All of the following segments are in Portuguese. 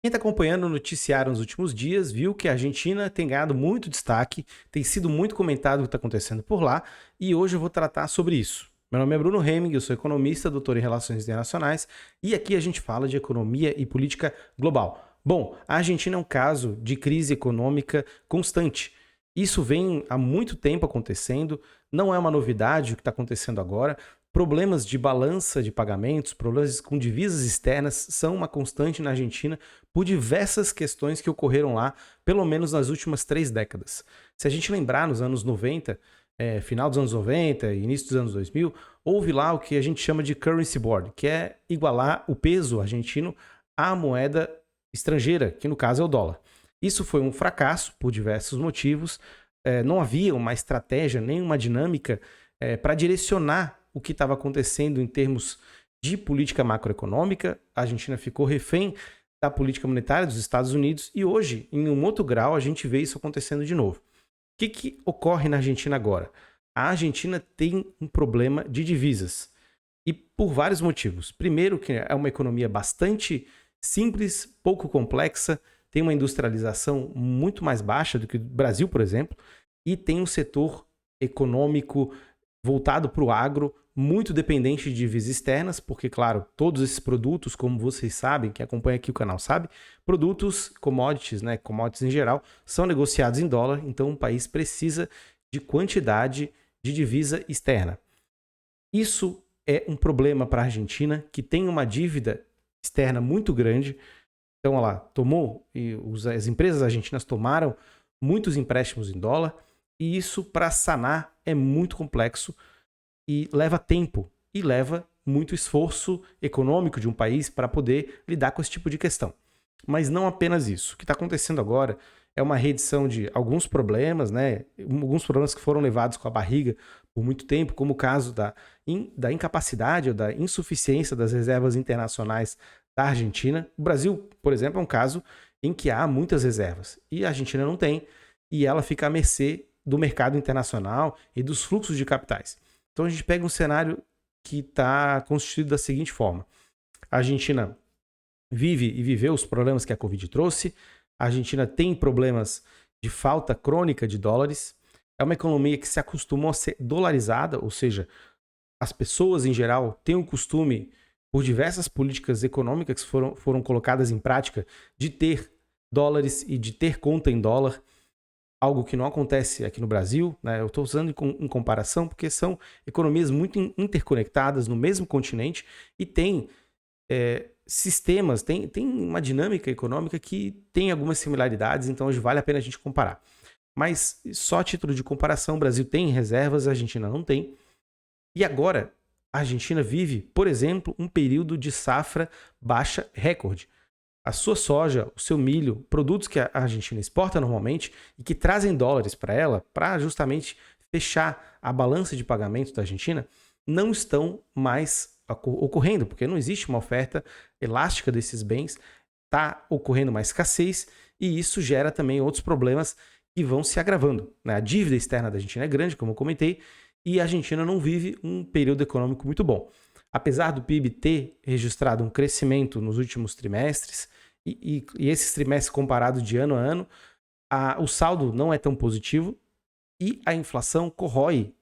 Quem está acompanhando o noticiário nos últimos dias viu que a Argentina tem ganhado muito destaque, tem sido muito comentado o que está acontecendo por lá, e hoje eu vou tratar sobre isso. Meu nome é Bruno Hemming, eu sou economista, doutor em Relações Internacionais, e aqui a gente fala de economia e política global. Bom, a Argentina é um caso de crise econômica constante. Isso vem há muito tempo acontecendo, não é uma novidade o que está acontecendo agora. Problemas de balança de pagamentos, problemas com divisas externas são uma constante na Argentina por diversas questões que ocorreram lá, pelo menos nas últimas 3 décadas. Se a gente lembrar, nos anos 90, final dos anos 90 e início dos anos 2000, houve lá o que a gente chama de currency board, que é igualar o peso argentino à moeda estrangeira, que no caso é o dólar. Isso foi um fracasso por diversos motivos, não havia uma estratégia, nem uma dinâmica para direcionar o que estava acontecendo em termos de política macroeconômica. A Argentina ficou refém da política monetária dos Estados Unidos e hoje, em um outro grau, a gente vê isso acontecendo de novo. O que ocorre na Argentina agora? A Argentina tem um problema de divisas e por vários motivos. Primeiro, que é uma economia bastante simples, pouco complexa, tem uma industrialização muito mais baixa do que o Brasil, por exemplo, e tem um setor econômico voltado para o agro, muito dependente de divisas externas, porque, claro, todos esses produtos, como vocês sabem, que acompanha aqui o canal sabe, produtos, commodities, né, commodities em geral, são negociados em dólar, então o país precisa de quantidade de divisa externa. Isso é um problema para a Argentina, que tem uma dívida externa muito grande. Então, ela tomou, e as empresas argentinas tomaram muitos empréstimos em dólar, e isso, para sanar, é muito complexo e leva tempo e leva muito esforço econômico de um país para poder lidar com esse tipo de questão. Mas não apenas isso. O que está acontecendo agora é uma reedição de alguns problemas, né? Alguns problemas que foram levados com a barriga por muito tempo, como o caso da incapacidade ou da insuficiência das reservas internacionais da Argentina. O Brasil, por exemplo, é um caso em que há muitas reservas e a Argentina não tem, e ela fica à mercê do mercado internacional e dos fluxos de capitais. Então a gente pega um cenário que está constituído da seguinte forma: a Argentina vive e viveu os problemas que a Covid trouxe, a Argentina tem problemas de falta crônica de dólares, é uma economia que se acostumou a ser dolarizada, ou seja, as pessoas em geral têm o costume, por diversas políticas econômicas que foram colocadas em prática, de ter dólares e de ter conta em dólar. Algo que não acontece aqui no Brasil, né? Eu estou usando em comparação porque são economias muito interconectadas no mesmo continente e tem sistemas, tem uma dinâmica econômica que tem algumas similaridades, então hoje vale a pena a gente comparar. Mas só a título de comparação, o Brasil tem reservas, a Argentina não tem. E agora, a Argentina vive, por exemplo, um período de safra baixa recorde. A sua soja, o seu milho, produtos que a Argentina exporta normalmente e que trazem dólares para ela, para justamente fechar a balança de pagamentos da Argentina, não estão mais ocorrendo, porque não existe uma oferta elástica desses bens, está ocorrendo uma escassez e isso gera também outros problemas que vão se agravando, né? A dívida externa da Argentina é grande, como eu comentei, e a Argentina não vive um período econômico muito bom. Apesar do PIB ter registrado um crescimento nos últimos trimestres, e esses trimestres comparados de ano a ano, o saldo não é tão positivo e a inflação corrói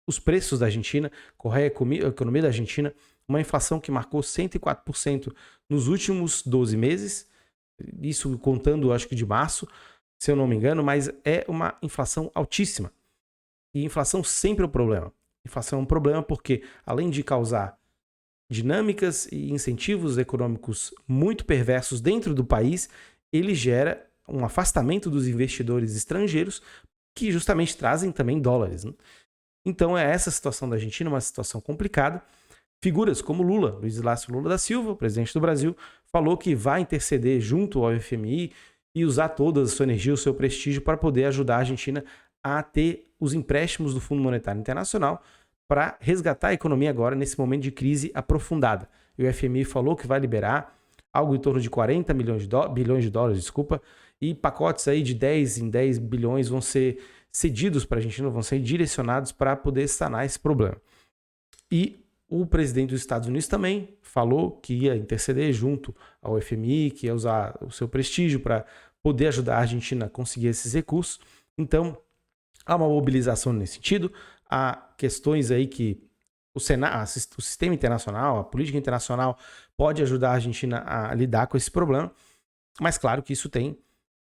os preços da Argentina, corrói a economia da Argentina, uma inflação que marcou 104% nos últimos 12 meses, isso contando, acho que de março, se eu não me engano, mas é uma inflação altíssima. E inflação sempre é um problema. Inflação é um problema porque, além de causar dinâmicas e incentivos econômicos muito perversos dentro do país, ele gera um afastamento dos investidores estrangeiros que justamente trazem também dólares, né? Então é essa situação da Argentina, uma situação complicada. Figuras como Lula, Luiz Inácio Lula da Silva, presidente do Brasil, falou que vai interceder junto ao FMI e usar toda a sua energia, o seu prestígio para poder ajudar a Argentina a ter os empréstimos do Fundo Monetário Internacional para resgatar a economia agora nesse momento de crise aprofundada. E o FMI falou que vai liberar algo em torno de 40 bilhões de dólares, e pacotes aí de 10 em 10 bilhões vão ser cedidos para a Argentina, vão ser direcionados para poder sanar esse problema. E O presidente dos Estados Unidos também falou que ia interceder junto ao FMI, que ia usar o seu prestígio para poder ajudar a Argentina a conseguir esses recursos. Então, há uma mobilização nesse sentido. Há questões aí que o sistema internacional, a política internacional pode ajudar a Argentina a lidar com esse problema, mas claro que isso tem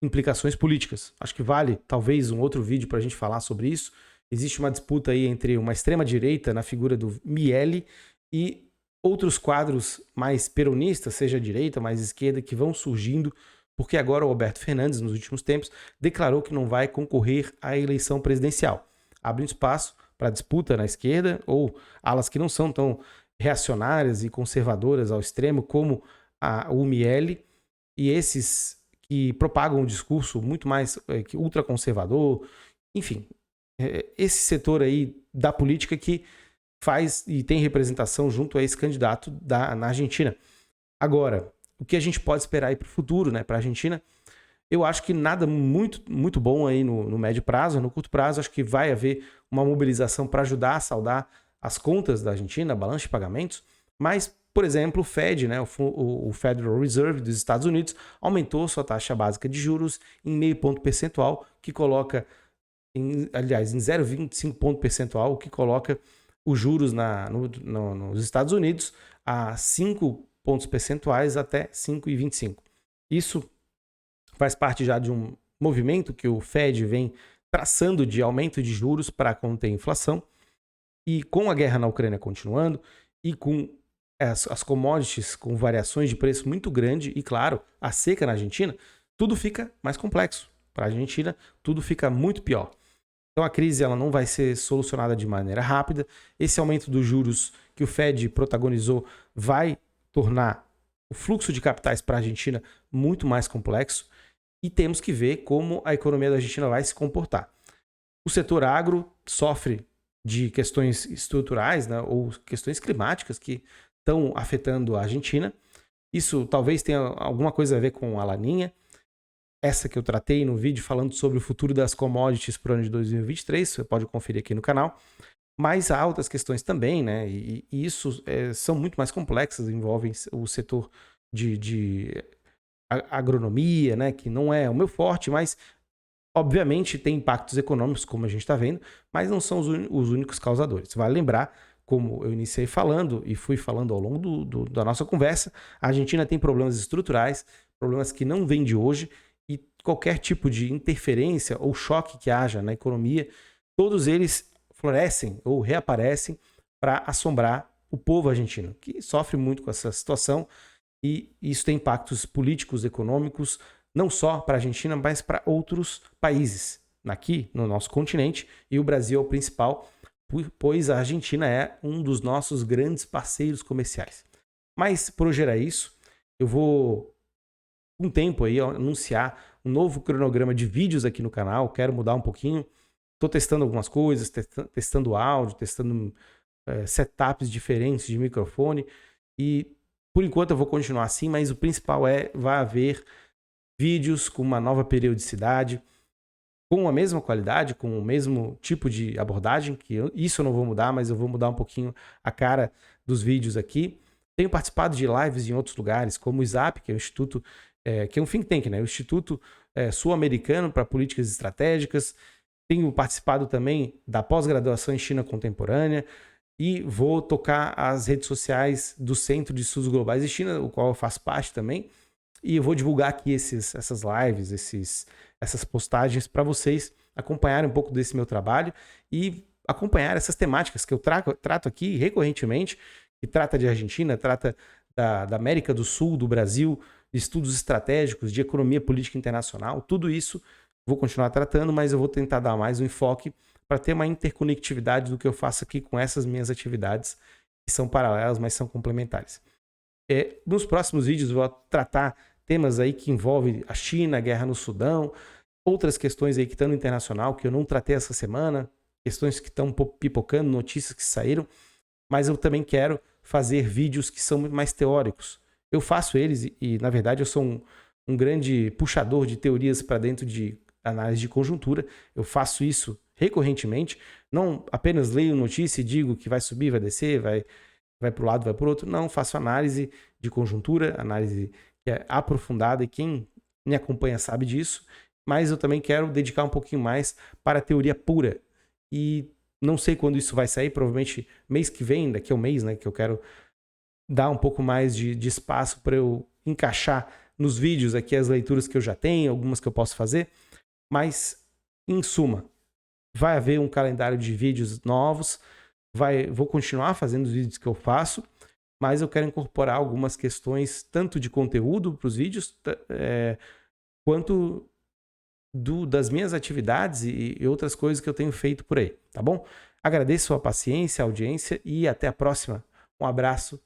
implicações políticas. Acho que vale talvez um outro vídeo para a gente falar sobre isso. Existe uma disputa aí entre uma extrema-direita na figura do Miele e outros quadros mais peronistas, seja direita, mais esquerda, que vão surgindo, porque agora o Alberto Fernandes, nos últimos tempos, declarou que não vai concorrer à eleição presidencial. Abre um espaço para disputa na esquerda, ou alas que não são tão reacionárias e conservadoras ao extremo como o Miele, e esses que propagam um discurso muito mais ultraconservador, enfim, esse setor aí da política que faz e tem representação junto a esse candidato na Argentina. Agora, o que a gente pode esperar aí para o futuro, né, para a Argentina? Eu acho que nada muito bom aí no médio prazo. No curto prazo, acho que vai haver uma mobilização para ajudar a saldar as contas da Argentina, a balança de pagamentos. Mas, por exemplo, o Fed, né, o Federal Reserve dos Estados Unidos, aumentou sua taxa básica de juros em meio ponto percentual, que coloca, em 0,25 ponto percentual, o que coloca os juros nos Estados Unidos a 5 pontos percentuais até 5,25. Isso faz parte já de um movimento que o Fed vem traçando de aumento de juros para conter a inflação. E com a guerra na Ucrânia continuando e com as commodities com variações de preço muito grande e, claro, a seca na Argentina, tudo fica mais complexo. Para a Argentina, tudo fica muito pior. Então a crise ela não vai ser solucionada de maneira rápida. Esse aumento dos juros que o Fed protagonizou vai tornar o fluxo de capitais para a Argentina muito mais complexo e temos que ver como a economia da Argentina vai se comportar. O setor agro sofre de questões estruturais, né, ou questões climáticas que estão afetando a Argentina. Isso talvez tenha alguma coisa a ver com a Laninha. Essa que eu tratei no vídeo falando sobre o futuro das commodities para o ano de 2023, você pode conferir aqui no canal. Mas há outras questões também, né? E isso são muito mais complexas, envolvem o setor de agronomia, né? Que não é o meu forte, mas obviamente tem impactos econômicos, como a gente está vendo, mas não são os únicos causadores. Vale lembrar, como eu iniciei falando e fui falando ao longo da nossa conversa, a Argentina tem problemas estruturais, problemas que não vêm de hoje, e qualquer tipo de interferência ou choque que haja na economia, todos eles florescem ou reaparecem para assombrar o povo argentino, que sofre muito com essa situação, e isso tem impactos políticos, econômicos, não só para a Argentina, mas para outros países aqui no nosso continente, e o Brasil é o principal, pois a Argentina é um dos nossos grandes parceiros comerciais. Mas, por hoje era isso. Eu vou, com um tempo aí, anunciar um novo cronograma de vídeos aqui no canal. Quero mudar um pouquinho. Estou testando algumas coisas, testando áudio, testando setups diferentes de microfone. E, por enquanto, eu vou continuar assim, mas o principal vai haver vídeos com uma nova periodicidade, com a mesma qualidade, com o mesmo tipo de abordagem, isso eu não vou mudar, mas eu vou mudar um pouquinho a cara dos vídeos aqui. Tenho participado de lives em outros lugares, como o ISAP, que é o Instituto, que é um think tank, né? O Instituto Sul-Americano para Políticas Estratégicas. Tenho participado também da pós-graduação em China Contemporânea e vou tocar as redes sociais do Centro de Estudos Globais de China, o qual eu faço parte também. E eu vou divulgar aqui essas lives, essas postagens para vocês acompanharem um pouco desse meu trabalho e acompanhar essas temáticas que eu trato aqui recorrentemente, que trata de Argentina, trata da América do Sul, do Brasil, de estudos estratégicos, de economia política internacional. Tudo isso vou continuar tratando, mas eu vou tentar dar mais um enfoque para ter uma interconectividade do que eu faço aqui com essas minhas atividades, que são paralelas, mas são complementares. Nos próximos vídeos eu vou tratar temas aí que envolvem a China, a guerra no Sudão, outras questões aí que estão no internacional, que eu não tratei essa semana, questões que estão pipocando, notícias que saíram, mas eu também quero fazer vídeos que são muito mais teóricos. Eu faço eles e na verdade, eu sou um grande puxador de teorias para dentro de análise de conjuntura. Eu faço isso recorrentemente, não apenas leio notícia e digo que vai subir, vai descer, vai vai para o lado, vai para o outro. Não, faço análise de conjuntura, análise que é aprofundada, e quem me acompanha sabe disso, mas eu também quero dedicar um pouquinho mais para a teoria pura. E não sei quando isso vai sair, provavelmente mês que vem, daqui a um mês, né, que eu quero dar um pouco mais de espaço para eu encaixar nos vídeos aqui as leituras que eu já tenho, algumas que eu posso fazer, mas em suma, vai haver um calendário de vídeos novos, vou continuar fazendo os vídeos que eu faço, mas eu quero incorporar algumas questões tanto de conteúdo para os vídeos, quanto das minhas atividades e outras coisas que eu tenho feito por aí, tá bom? Agradeço a paciência, a audiência e até a próxima. Um abraço